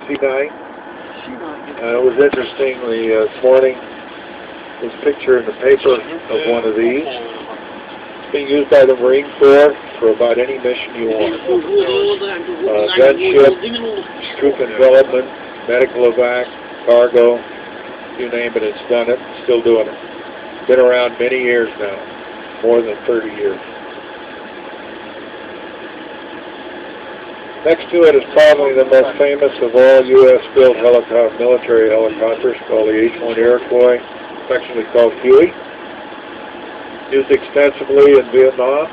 C9. It was interesting this morning, this picture in the paper of one of these. It's being used by the Marine Corps for about any mission you want. Gunship, troop envelopment, medical evac, cargo, you name it, it's done it, still doing it. Been around many years now, more than 30 years. Next to it is probably the most famous of all U.S.-built military helicopters, called the H-1 Iroquois, affectionately called Huey. Used extensively in Vietnam.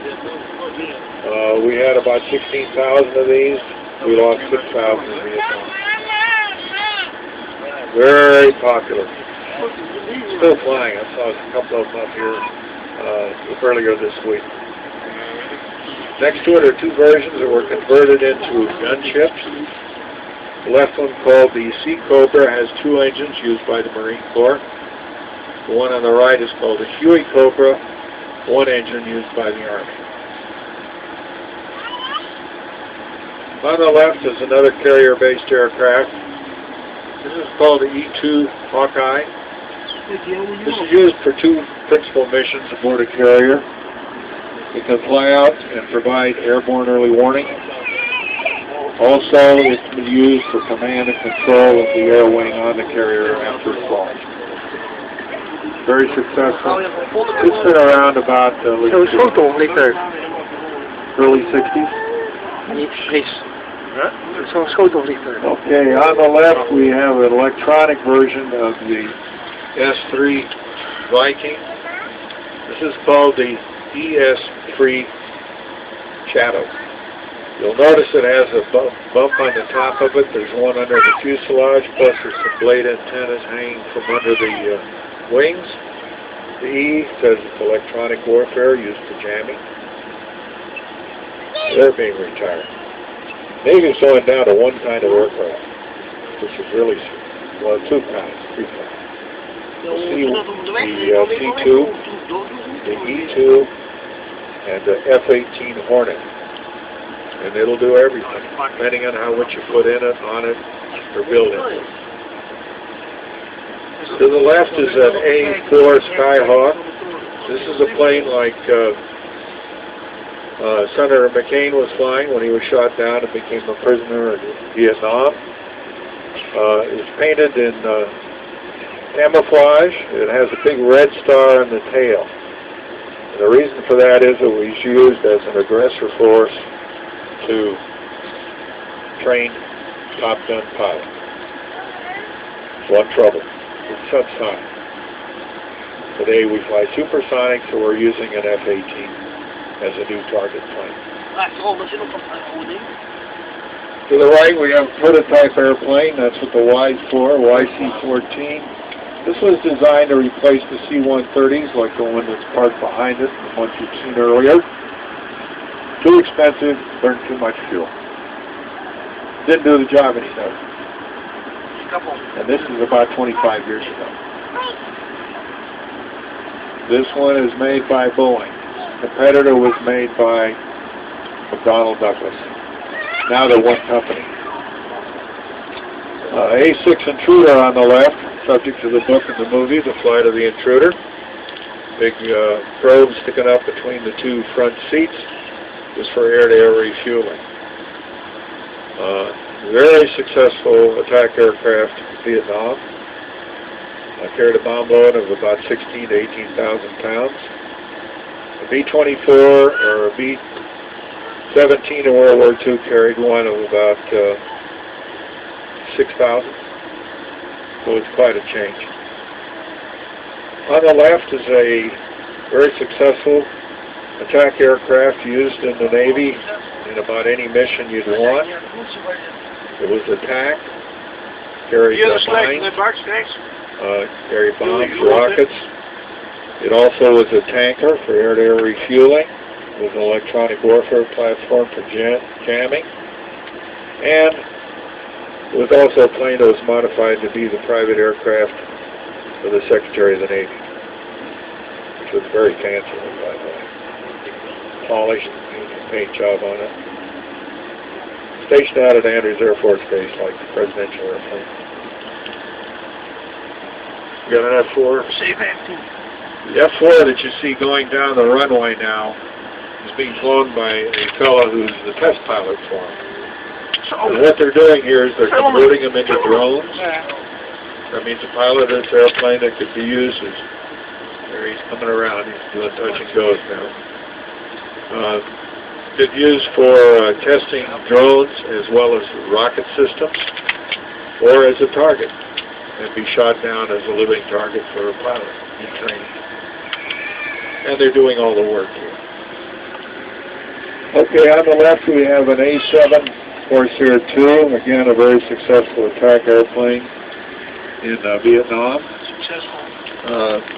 We had about 16,000 of these. We lost 6,000 in Vietnam. Very popular. Still flying. I saw a couple of them up here earlier this week. Next to it are two versions that were converted into gunships. The left one, called the Sea Cobra, has two engines used by the Marine Corps. The one on the right is called the Huey Cobra, one engine used by the Army. On the left is another carrier-based aircraft. This is called the E-2 Hawkeye. This is used for two principal missions aboard a carrier. It can fly out and provide airborne early warning. Also, it can be used for command and control of the air wing on the carrier after it falls. Very successful. It's been around about early 60s. Okay, on the left we have an electronic version of the S3 Viking. This is called the ES3 Shadow. You'll notice it has a bump on the top of it. There's one under the fuselage, plus there's some blade antennas hanging from under the wings. The E says it's electronic warfare used for jamming. They're being retired. Navy's going down to one kind of aircraft, which is really, well, two kinds, three kinds. The C2, the E2, and the F-18 Hornet. And it'll do everything, depending on how much you put in it, on it, or build it. To the left is an A-4 Skyhawk. This is a plane like Senator McCain was flying when he was shot down and became a prisoner in Vietnam. It's painted in camouflage. It has a big red star on the tail. And the reason for that is it was used as an aggressor force to train Top Gun pilots. One trouble. It's subsonic. Today we fly supersonic, so we're using an F-18 as a new target plane. To the right we have a prototype airplane. That's what the Y's for, YC-14. This was designed to replace the C-130s, like the one that's parked behind it, the ones you've seen earlier. Too expensive, burned too much fuel. Didn't do the job any better. And this is about 25 years ago. This one is made by Boeing. The competitor was made by McDonnell Douglas. Now they're one company. A6 Intruder on the left, subject to the book and the movie, The Flight of the Intruder. Big probe sticking up between the two front seats. This for air-to-air refueling. Very successful attack aircraft in Vietnam. Carried a bomb load of about 16,000 to 18,000 pounds. A B-24 or a B-17 in World War II carried one of about 6,000. So it's quite a change. On the left is a very successful attack aircraft used in the Navy in about any mission you'd want. It was attack, carried mines, carried bombs, rockets. It also was a tanker for air-to-air refueling. It was an electronic warfare platform for jamming. And it was also a plane that was modified to be the private aircraft of the Secretary of the Navy, which was very fancy, by the way. Polished paint job on it. stationed out at Andrews Air Force Base, like the presidential airplane. You got an F-4? The F-4 that you see going down the runway now is being flown by a fellow who's the test pilot for them. And what they're doing here is they're converting them into drones. That means a pilot of this airplane that could be used as, there he's coming around, he's doing touch and goes now. Could be used for testing drones as well as rocket systems, or as a target, and be shot down as a living target for a pilot in training. And they're doing all the work here. Okay, on the left we have an A-7 Corsair II, again a very successful attack airplane in Vietnam.